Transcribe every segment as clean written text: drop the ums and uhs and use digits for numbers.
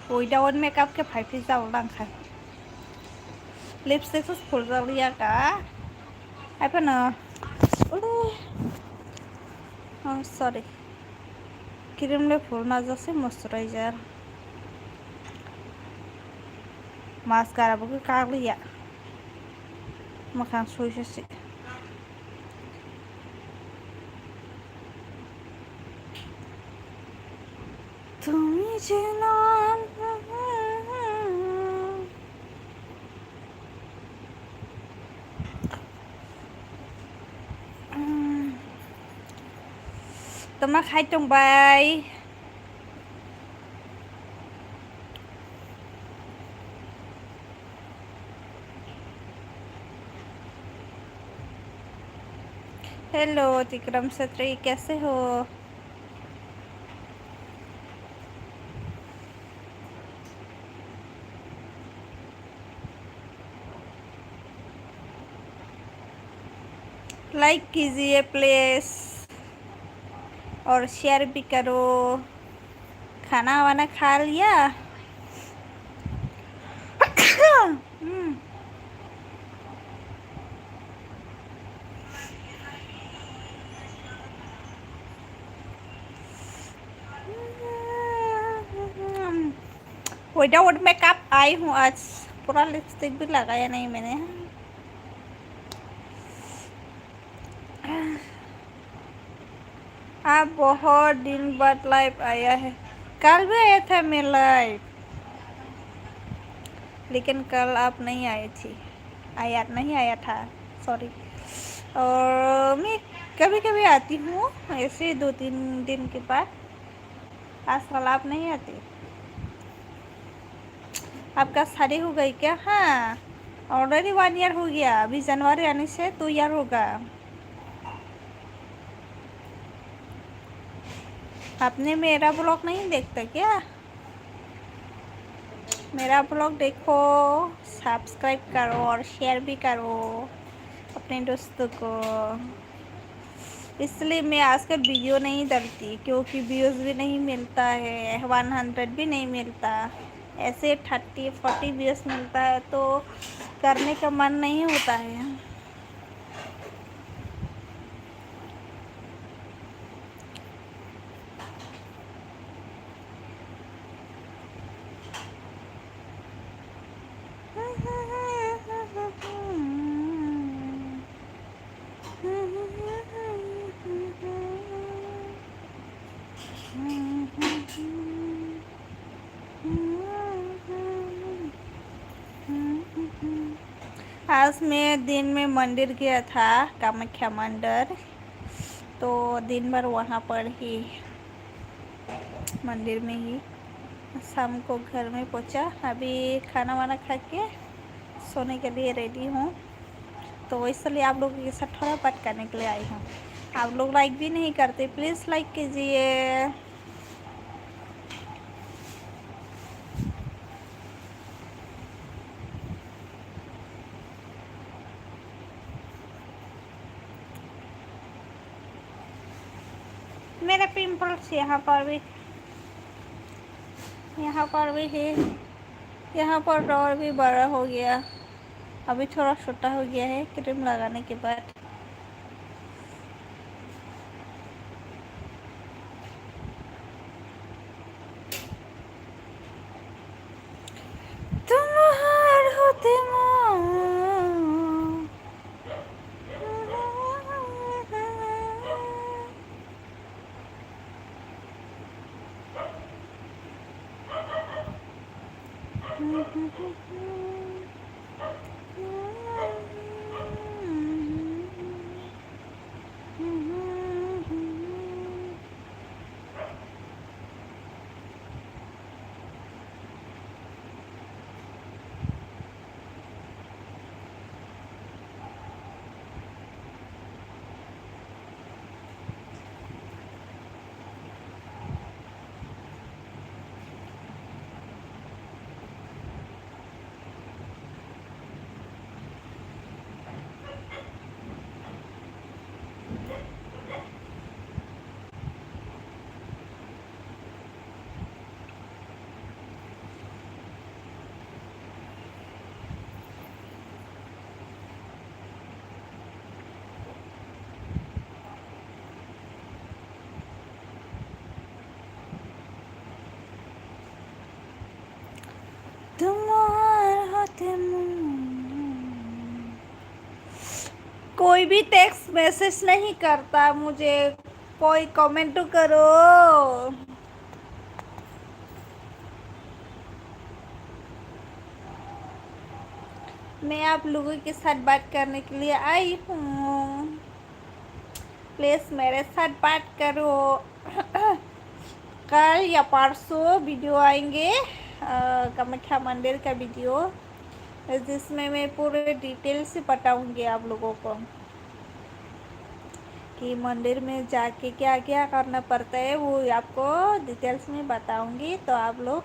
Without makeup ke phải phi giàu lang khai. Lipstick sus full giàu liya cả. Ai pa na. Oh sorry. Cream le full na jase moisturizer. Mascara buku kar liya. Makan sushi sih. তুমি যেন তোমাক খাই টংবাই hello तिक्रम सत्री कैसे हो like कीजिए please और share भी करो खाना वाना खा लिया विदाउट मेकअप आई हूँ आज पूरा लिपस्टिक भी लगाया नहीं मैंने आप बहुत दिन बाद लाइव आया है कल भी आया था मैं लाइव लेकिन कल आप नहीं आई थी नहीं आया था सॉरी और मैं कभी कभी आती हूँ ऐसे 2-3 दिन के बाद आजकल आप नहीं आती आपका शादी हो गई क्या हाँ ऑलरेडी 1 ईयर हो गया अभी जनवरी आने से 2 ईयर होगा आपने मेरा ब्लॉग नहीं देखता क्या मेरा ब्लॉग देखो सब्सक्राइब करो और शेयर भी करो अपने दोस्तों को इसलिए मैं आजकल वीडियो नहीं डालती क्योंकि व्यूज़ भी नहीं मिलता है 100 भी नहीं मिलता ऐसे 30-40 व्यूज़ मिलता है तो करने का मन नहीं होता है आज मैं दिन में मंदिर गया था कामाख्या मंदिर तो दिन भर वहाँ पर ही मंदिर में ही शाम को घर में पहुँचा अभी खाना वाना खा के सोने के लिए रेडी हूँ तो इसलिए आप लोगों के साथ थोड़ा बात करने के लिए आई हूँ आप लोग लाइक भी नहीं करते प्लीज़ लाइक कीजिए मेरे पिंपल्स यहाँ पर भी है यहाँ पर और भी बड़ा हो गया अभी थोड़ा छोटा हो गया है क्रीम लगाने के बाद तुम हार होते कोई भी टेक्स्ट मैसेज नहीं करता मुझे, कोई कमेंट तो करो। मैं आप लोगों के साथ बात करने के लिए आई हूँ, प्लीज मेरे साथ बात करो। कल या परसों वीडियो आएंगे कामाख्या मंदिर का वीडियो, जिसमें मैं पूरे डिटेल से बताऊंगी आप लोगों को कि मंदिर में जाके क्या क्या करना पड़ता है, वो आपको डिटेल्स में बताऊंगी। तो आप लोग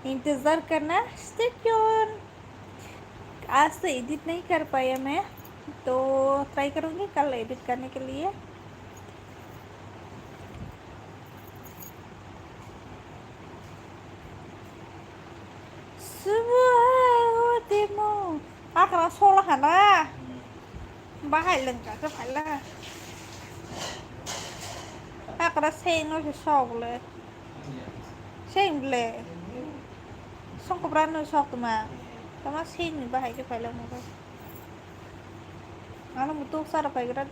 इंतज़ार करना, स्टे ट्यून। आज तो एडिट नहीं कर पाया मैं, तो ट्राई करूँगी कल एडिट करने के लिए। Akra solah hana bahai lưng cả cái phải là akra sen nó sẽ sọcเลยsen lệ xong có brand nó sọc mà sama sen ni bahai cái phải là một cái ana mutu sara phải cái đó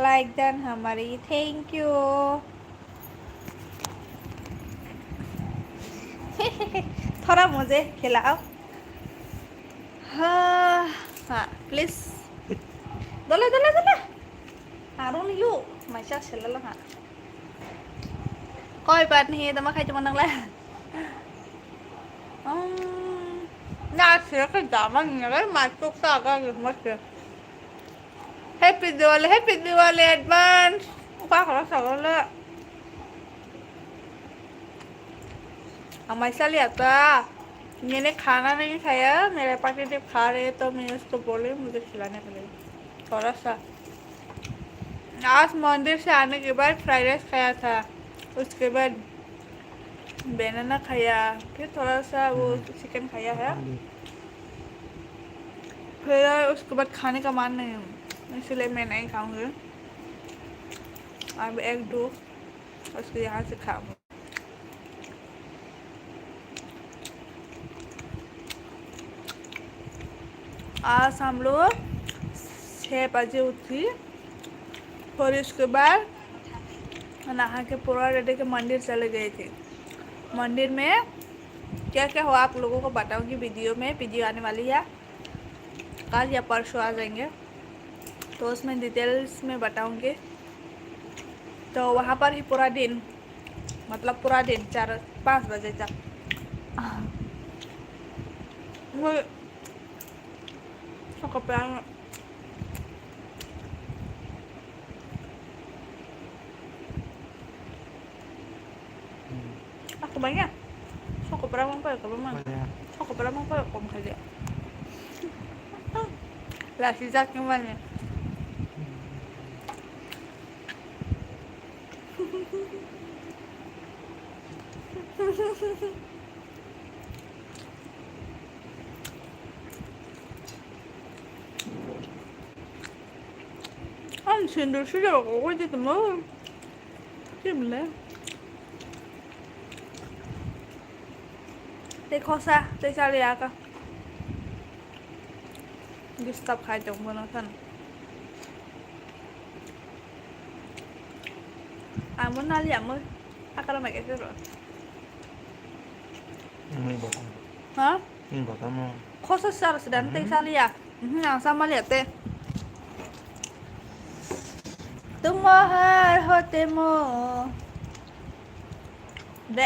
like dan Hamari, thank you. थोड़ा मुझे खिलाओ हाँ हाँ please दोले दोले दोले Haroon you माइसा सेला हाँ कोई बात नहीं है तो मैं खाई चुका नंगला ना सिर्फ दामन नगर माचुक सागा मस्त हैप्पी दिवाली एडवांस क्या करा सगला हमारे साल आता मैंने खाना नहीं खाया, मेरे पापा जब खा रहे तो मैं उसको बोले मुझे खिलाने के लिए थोड़ा सा। आज मंदिर से आने के बाद फ्राइड राइस खाया था, उसके बाद बनाना खाया, फिर थोड़ा सा वो चिकन खाया है, फिर उसके बाद खाने का मन नहीं, इसलिए मैं नहीं खाऊंगी। अब एक दो उसके यहाँ से खाऊंगी। आज हम लोग 6 बजे उठी, फिर उसके बाद नहा के पूरा रेडी के मंदिर चले गए थे। मंदिर में क्या क्या हुआ आप लोगों को बताऊंगी वीडियो में, वीडियो आने वाली है कल या परसों आ जाएंगे, तो उसमें डिटेल्स में बताऊंगी। तो वहाँ पर ही पूरा दिन, मतलब पूरा दिन 4-5 बजे तक kepikiran aku banyak so kepikiran apa ya kepikiran so kepikiran apa ya kok saja lah sisa gimana sindur sudah kok aja teman gimana देखो सा ते चले आका डिस्टर्ब खाई तो बना था आमन नाली आमन आकर मैं कैसे रो हाँ खोसा सार sedang te चले आ yang sama lihat teh तुम हर होते मो दे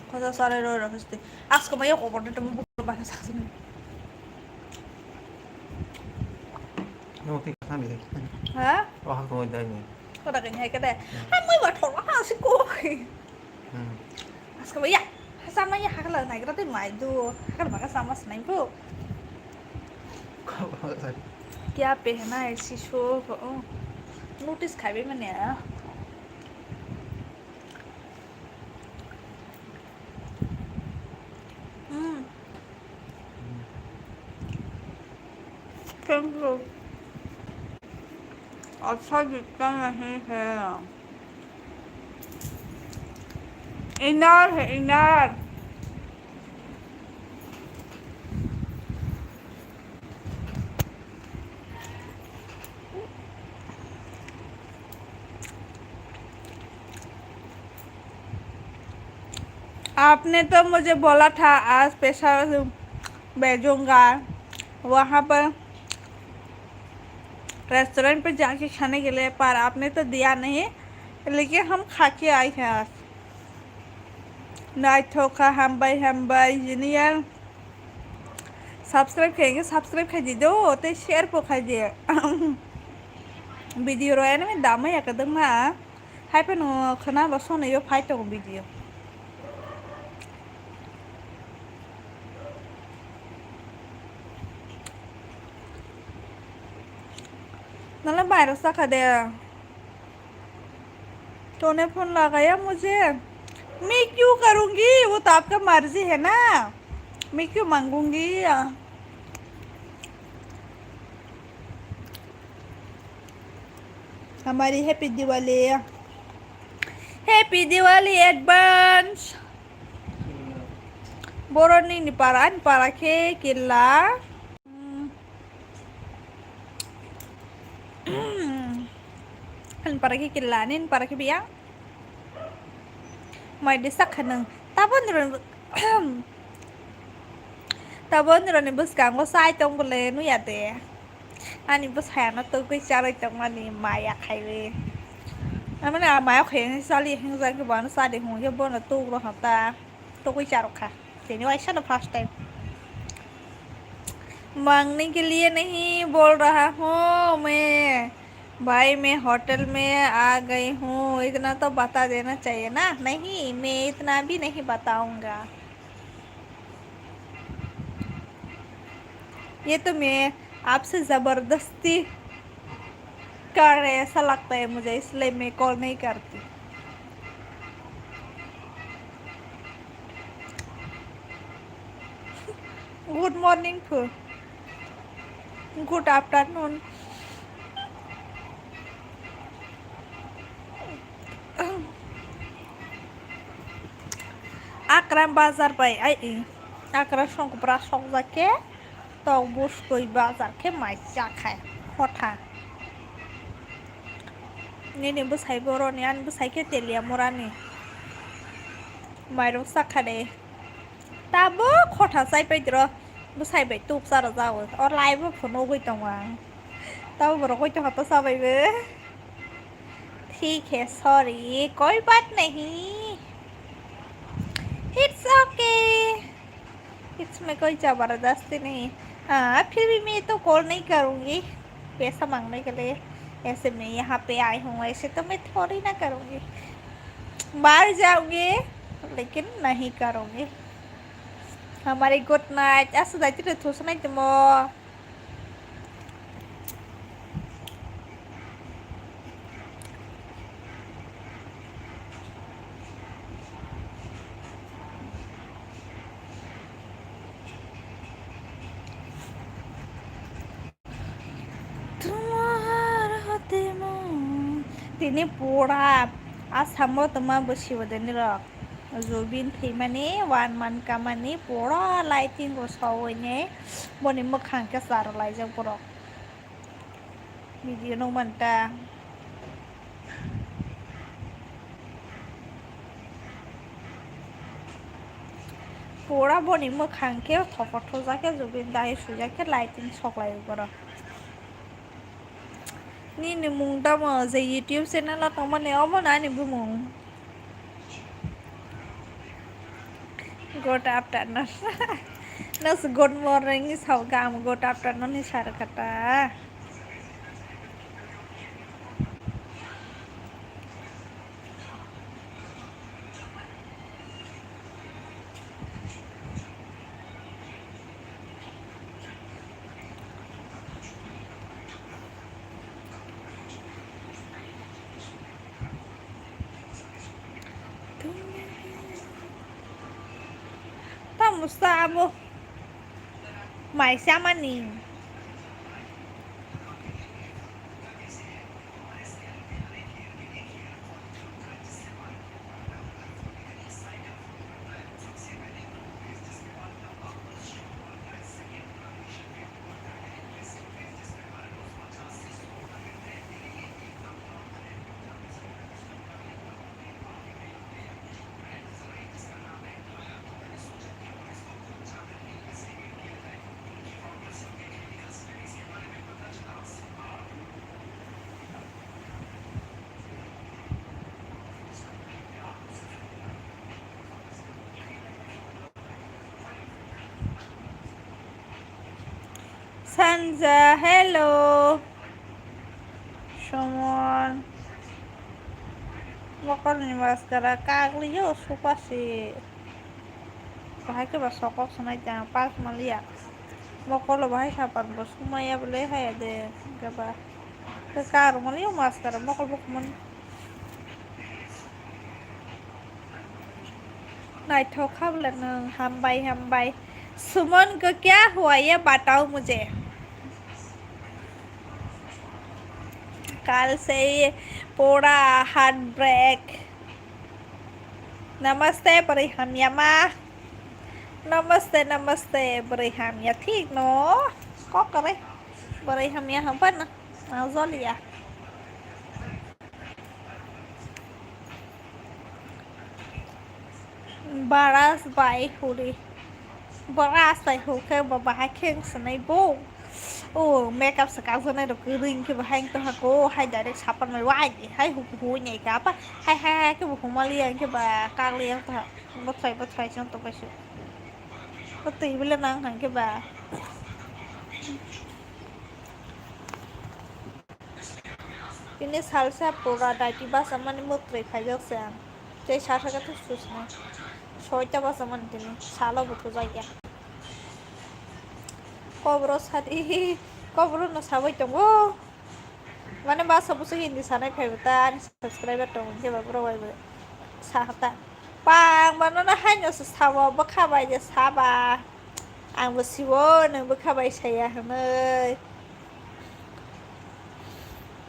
खोसा सारे रो रखते आज को मैं ये कोपरटे तुम बुक बाहर साथ में Noti kan dia. हाँ Wah, aku udah ini. có đặc hay cái này anh mới bảo thổi nó xí cô आज को भैया sao mấy cái lời này cái đó tới mày đùa cái là cái sao mà này phụ क्या पहना है इसी show को notice खाई में नया अच्छा दिखता नहीं है इनार है इनार आपने तो मुझे बोला था आज स्पेशल भेजूंगा वहाँ पर रेस्टोरेंट पे जाके खाने के लिए, पर आपने तो दिया नहीं, लेकिन हम खा के आए हैं आज। नाइथोका हामबाय जिनियर सब्सक्राइब करेंगे, सब्सक्राइब कर दीजिए तो शेयर पर कर दिए वीडियो रोया ना मैं दाम या कदम मा हाय पे नो खाना बस होने यो फाइट हो वीडियो नला बाहर सा खा दे तूने फोन लगाया मुझे, मैं क्यों करूँगी, वो तो आपका मर्जी है ना, मैं क्यों मांगूंगी। हमारी हैप्पी दिवाली एडवांस बोरोनी ni para ke kila para ke kila nin para ke biang mai desak khanang tabon ron bus kang ko sai tong bole nu ya de ani bus ha na to ko chare tong ani maya khai we amana maya khen sali hing za ke ban sa de hu ke bon tu ro ha ta to ko charo kha te ni wai sa first time मांगने के लिए नहीं बोल रहा हूँ मैं भाई, मैं होटल में आ गई हूँ, इतना तो बता देना चाहिए ना। नहीं, मैं इतना भी नहीं बताऊंगा, ये तो मैं आपसे ज़बरदस्ती कर रहे ऐसा लगता है मुझे, इसलिए मैं कॉल नहीं करती। Good morning food, good afternoon. Akram bazar bay ay akram song bra song zake to bus koi bazar ke mai cha khai hotha ni bus hai boro ni an bus hai ke telia morani mai ro sakhade tabo khotha sai pe dro bus hai bay tup sa ra जाओ और live फोनो गई तवा तब बरो कोई तो हतो सब बे ठीक है, सॉरी, कोई बात नहीं, इट्स ओके, इसमें कोई ज़बरदस्ती नहीं। हाँ, फिर भी मैं तो कॉल नहीं करूँगी पैसा मांगने के लिए, ऐसे मैं यहाँ पे आई हूँ, ऐसे तो मैं थोड़ी ना करूँगी, बाहर जाऊँगी लेकिन नहीं करूँगी। हमारी गुड नाइट ऐसा जाती तो थोड़ा नहीं तुम তিনি পড়া आसामाव तमा बसिवदनि रक जुबिन थैमाने 1 month कामानि पड़ा लाइटिंग रसावने बनि मोखां के सार लाइजों परक वीडियो नो मनता पड़ा बनि मोखां के थपथ जाके जुबिन दाइ सुजाके लाइटिंग सकलाय परक ni ni mung ta mà gì YouTube channel là tao mà nếu mà nãy ni bu mung good afternoon nó good morning is how come good afternoon is sar kata Mustabo mai sama nih Sanja, hello. Someone. Bakal nih maskara kagli yo suka sih. Bahaya ke basokok sana jangan pas melihat. Bakal lo bahaya kapan bos kumaya boleh ya deh. Gak Kekar melihat maskara bakal bukan. Này thô khắp lần हम bay सुमन को क्या हुआ ये बताओ मुझे कल से पूरा हार्ट ब्रेक नमस्ते बरिहमियामा नमस्ते नमस्ते बरिहमिया ठीक नो có करे बरिहमिया हम पर ना जो लिया baras bay huri baras bay huke babah keng senai bo makeup sekarang này được ring khi mà hang tôi cô hay đã được sắp ăn mày quay hay hụt nhảy cá á hay cái bộ mà liền khi bà càng liền thôi bắt phải trong tôi phải sửa có tí với lên năng hàng cái bà ini salsa pura dari bahasa mana mutri kayak sen jadi saya kata susah soalnya bahasa mana ini salah betul saja Kokborok hari Kokborok no sabai tunggu mana bahasa musuh Hindi sana kaitan subscriber tunggu coba bro sahata pang mana na hanya sesawa bakabai je saba ang besiwo nang bakabai saya hanai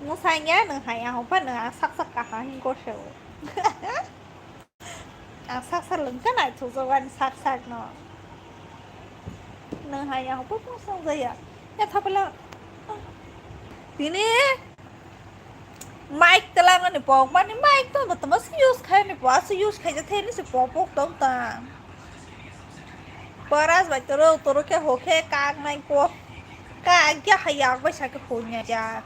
musanya nang hai ang pa nang sak kah hingko show ang sak lengkan ai tu zawan sak no nang hai ang pa musang zaya ya thapala tini mic telang ni pok mani mic to but mas use khai ni pas use khai je the ni se pok tong ta paras ba toro ke hoke kag nai ko ka kya hayak ba sa ke punya ja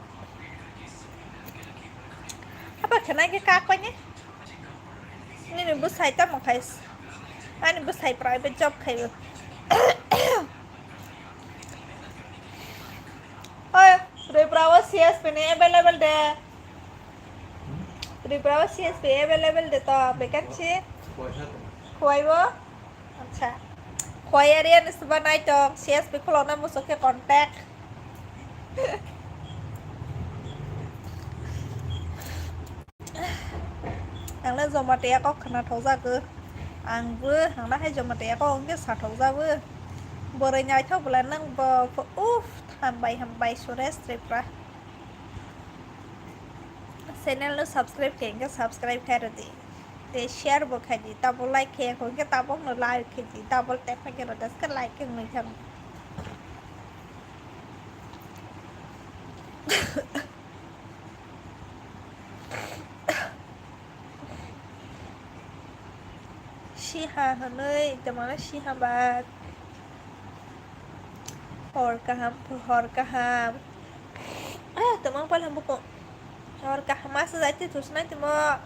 apa kena ke kag pa ni ni bu sai ta mo khai ani bu sai private job khai oi rebrava CSP ne available de rebrava CSP available de to vacancy khoi bo acha khoi area ni sebanai to CSP kholona musuh ke contact ang le Jamatia ko khana thoja ke ang bu ang da hai Jamatia ko ong ke sa thoja bu bore nyai thau bulan nang bo hầm bay Suresh Tripra channel nó subscribe kênh cái subscribe khay rồi để share bộ khai gì tao bộ like khay còn cái tao bộ nó like khay gì tao bộ tap cái rồi cái like cái người thân Shiha hơi cho mà nó Shiha ba Horkaham teman paling buku Horkaham masa saja terus nanti mau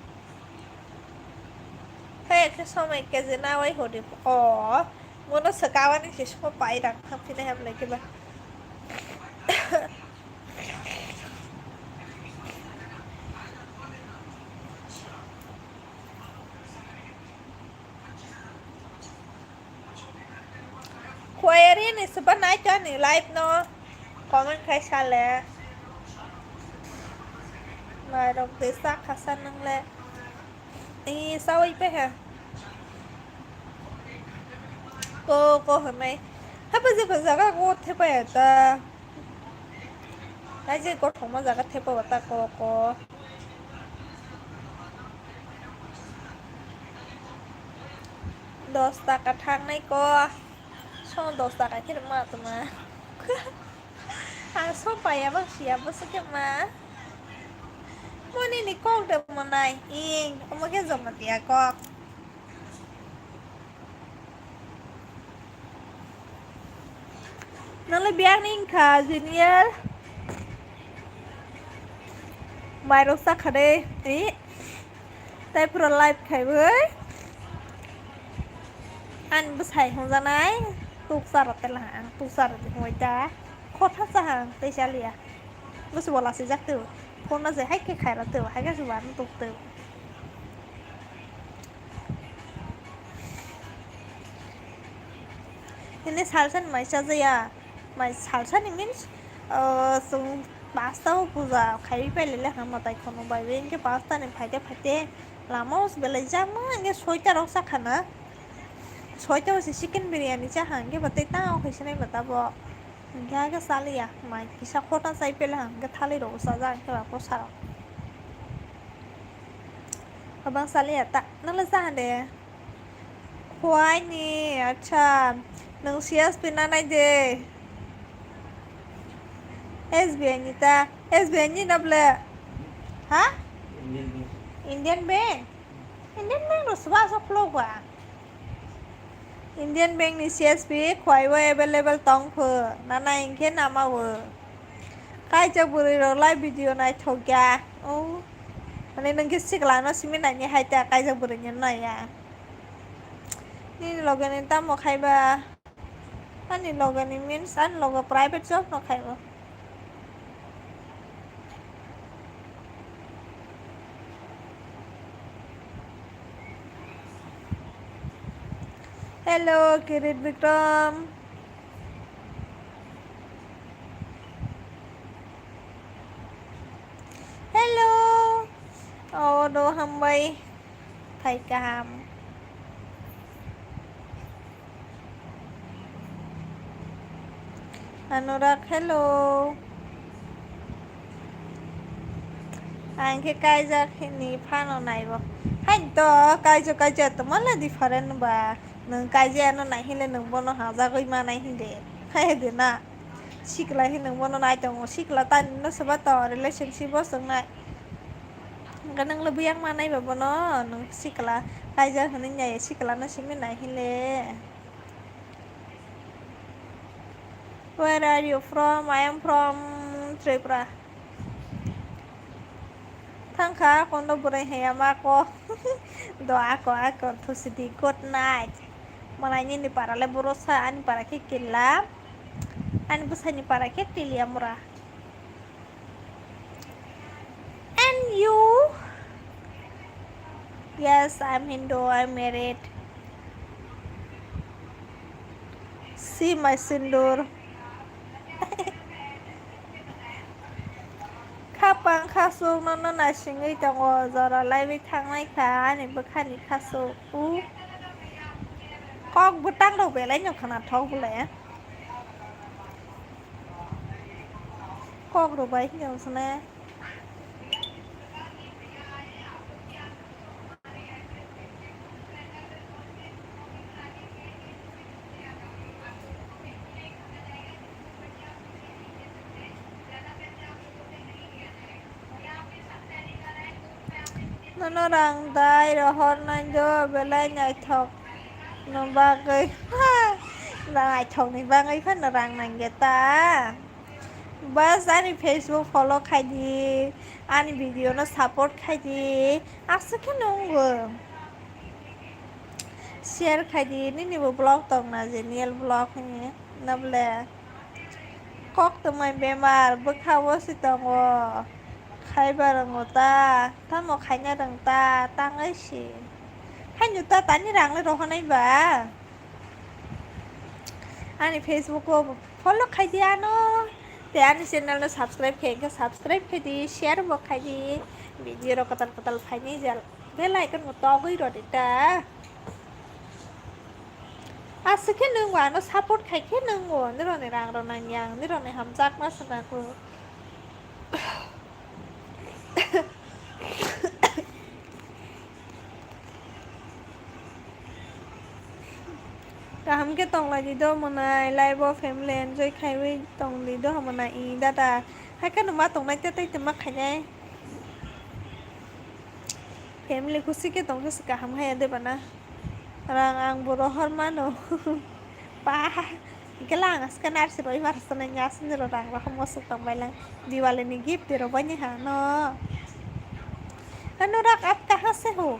hei ke sama ke zina wai hodi ngono sekawan ni semua pairan hampir dah lagi bah query ni sebenarnya cho ni live no comment khai xa lẹ lại đồng tiền sắc khá xa nâng lẹ ý sao ý bé hả cô hỏi mày hả bây giờ phải ra các cô thế bây ta nãy giờ cô không bao giờ các thế bây ta cô 2 katang này cô xong 2 cái thì mà tụi mà hàng số bài bác sĩ bác sĩ cái mà mua này con được mà này yên không có cái dòng mà tiệt con nó lấy biang ninh khá junior bài đồ sắc ở đây ý tay pro life khai với anh bớt hay không ra này tu sa rồi tên là tu sa rồi ngoài cha खोथा चाहा तैसा लिया बस बोला से जाते हो phone ना से हाय के खाई रहते हो हाय के सुबह में टूटते हो ini salsa ni mai saja ya mai salsa ni means sung pasta ho puja khai pe lele ham matai khono bai ben ke pasta ni ফাইতে lama us belai jama nge soita rok sa khana soita us chicken biryani cha hange batai ta khaisi nai bata bo ga ga sali ya mai kisa khota sai pe la ga thali ro sa ja ke ba ko sa abang sali ya ta nala sa de khwai ni acha nang sias pinanai de SBI ni ta SBI ni nable ha Indian Bank ro suba so flow ba Indian Bank ni CSP khwai wa available tong phu nana ingke nama wo kai ja buri ro live video nai thokya o mane nang ke sikla no simi nai ni haita kai ja buri ni nai ya ni logan ni ta mo khai ba ani logan ni means an logo private job no khai ba Hello, Kirit Vikram. Hello. Oh, đồ hầm bay. Thầy càm. Anurak, hello. Anh cái cay ra khi ní phan này bo. Hành to cay cho tụi mất là different ba. Nung cay ra nó này lên nung bo nó hả ra cái mà này để. Hay để na. Sikla hi nung bo nó này tong sikla tan nó sẽ bắt to relationship bo sang này. Ganang lebih yang mana ibu bono nung sikla kaja hening ya sikla na simi na hile Where are you from? I am from Tripura Thangka kondo burai heya mako doa ko thusidi good night malanya ni para le burosa ani para ke killa ani busa ni para ke tilia murah and you Yes, I'm Hindu. I'm married. See my sindur. Kapang kasuk nono nasingi tango zara live thang nai ka ni bukan ni kasuk. Kok butang đâu về lấy nhau khana thau bule. Kok đâu bay nhau sana. Nó đang tay rồi hôn anh cho về lấy nhảy thọc nó ba cái là nhảy thọc này ba cái phân là rằng này người ta bas ani Facebook follow khai di ani video nó support khai di asa ke nunggu share khai di ni bu blog tong na genial blog ni nable kok tumai bemar bekhawo si tongo khai barang ta ta mo khai nya dang ta tang ai si hai nyu ta tani rang le ro hanai ba ani Facebook ko follow khai di ano te ani channel no subscribe khai di share bo khai di video ro katal khai ni jal bell icon mo to goi ro ta asike nung wa no support khai ke nung wo ni ro ne rang ro nang yang ni ro ne ham jak ma sana ko हम के तोंग लाई दो मनाई live family enjoy खाइवे तोंग ली दो हम मनाई दादा हाय का नुमा तोंग नाइ ते तमा खाइने फैमिली खुशी के तोंग से का हम हाय दे बना रां आं बरो हर मानो पा gelang skenar si roi mar senenya sendiri orang lah masuk tambailang diwali ni gift di robanya hano अनुराग आप कहाँ से हो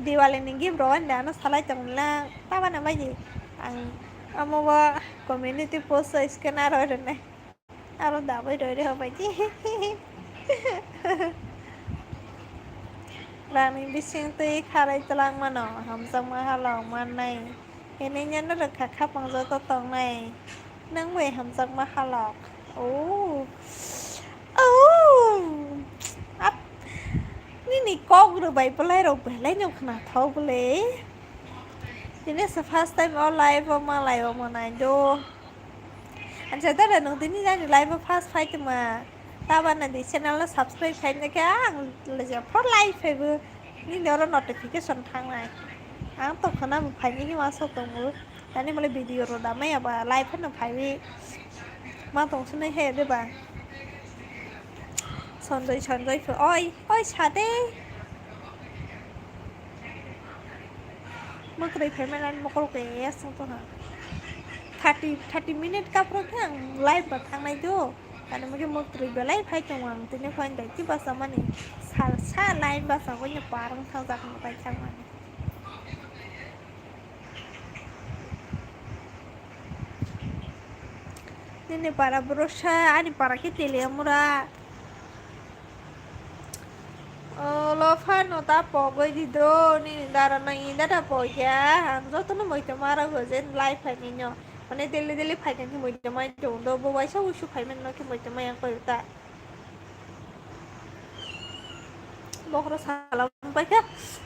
Diwali ni gift rowan dah no salai tengla apa nama je आं आमावा कम्युनिटी पोस्ट स्कैनर और ने आरो दाबै डरे हो बायदि रानी बिसिं तै खाराय तलां मानो हमजों माहालाव माननाय हेनैनो रोखा खापांजो तो तंनाय नों वे हमजों माहालाव ओ ओ आप नि कग्र बायबलाय रो बेलाय नो खना थाव बले दिने से फर्स्ट टाइम और लाइव मा लाइव मनाय दो अच्छा दादा नो दिनी जानि लाइव फर्स्ट फाइट मा ताबाना दि चैनल सब्सक्राइब खायने के आं लजा फर लाइव फेबो नि नरो नोटिफिकेशन थांनाय आं तो खना फाइनि नि मासो दंगो दानि मले वीडियो रो दामै आबा लाइव न फाइबि मा दंसने हे देबा सनजय फो ओय सादे मक्रै फेमेनान मकल के यासं तो हा 30 मिनिट का प्रके आं लाइव बा थांनाय दो दानि मगे मक्रै बेलाय फाइतों आं तिने फाइन दाइति बासा माने सालसा लाइव बासा गय पारं थां जाखन बाय थां माने दिने पारा ब्रोसा आनि पारा के तेले मुरा lo fano ta po goi di do ni dara na inda ta po ya anjo to no moi te mara go jen live phai ni nyo mane dele phai ni moi te mai to do bo wai sa usu phai men no ki moi te mai ang ko ta bokro salam pai ka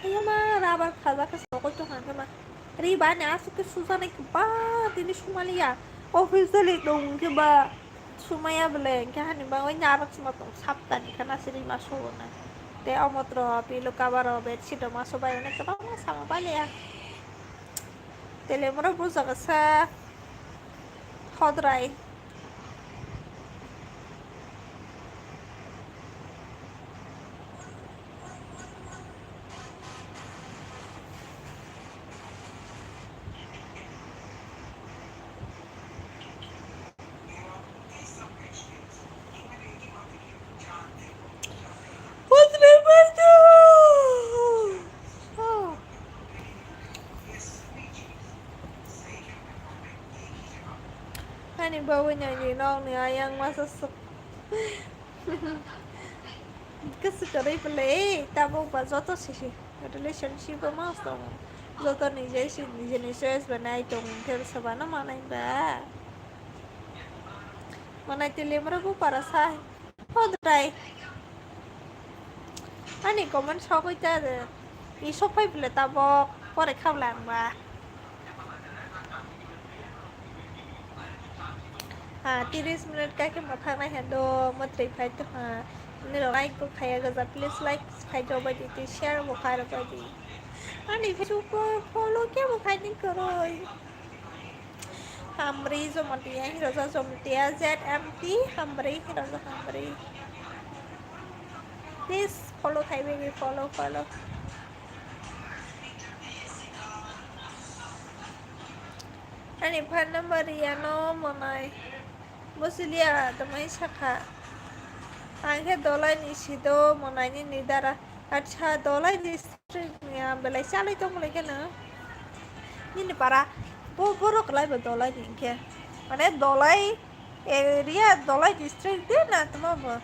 ayo ma rabar khaza ka so ko to han ma ri ba na asu ke susa ne ba tini sumalia officially dong ke ba sumaya bele ke hani ba wai nyarak sma to sapta ni kana siri maso na te amotro pilu kabaro bedsheet maso ba ne ka ma sama bale ya telemoro buza ka sa hodrai Hani bawanya ni nong ni ayang masa kesukarai pele tabo bazoto sih relationship mas to zoto nije ses banai tong ter sabana manai ba manai tele mara bu para sai hodrai ani comment sokoi ta i sopai pele tabo pore khablang ba ha 30 minit ka ke mathang na hendo matri phai to ha ni like ko khaya ga please like khai do ba di share mo khai ba di ani facebook follow ke mo khai ni karo Hamari Jamatia Hiroza Jamatia ZMT Hamari Hiroza Hamari please follow khai baby follow ani phone number ya no monai bosilia tamai sakha angke dolai ni sido monai ni nidara acha dolai district ya belai salai to mulai kana ni para Kokborok lai ba dolai ni ke mane dolai area dolai district de na tama ba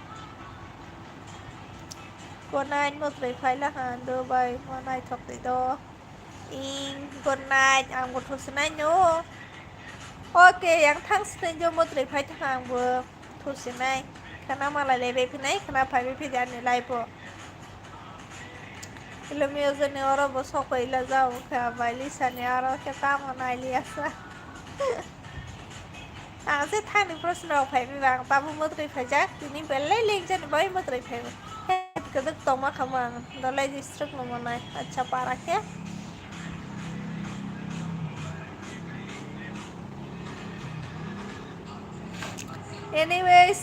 good night motrai phaila han do bai monai thokti do in good night ang go thosnai no okay yang thang snai jo motrai phai thang bo thosnai kana malai lebe phinai kana phai be phidan ni lai po ilmiyo jene oro bo sokoila jao kha baili sane aro ke ta monai liasa जे थानी प्रश्न phi बिबां ताबु मद्रै Pfizer तिनि बेलै link जन बै मद्रै phi कदक तमा खमा Dalai district न मनाय अच्छा पारा के anyways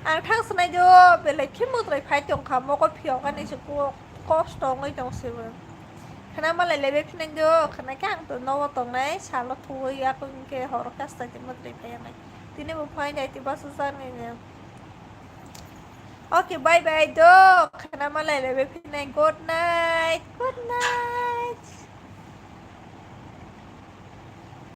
आं थांसनाय जो बेलै खि मद्रै फाइ दं खामो को फियाव गानि से कष्ट ngै दंसेबो खाना मालाय लेबे फिनाय जो खाना के आं तो नव तंनाय सालो थुय आको के हर कास्ता के मद्रै phi Tini mo find out iba susan niya. Okay, bye bye do. Kana malay lebe pinay. Good night.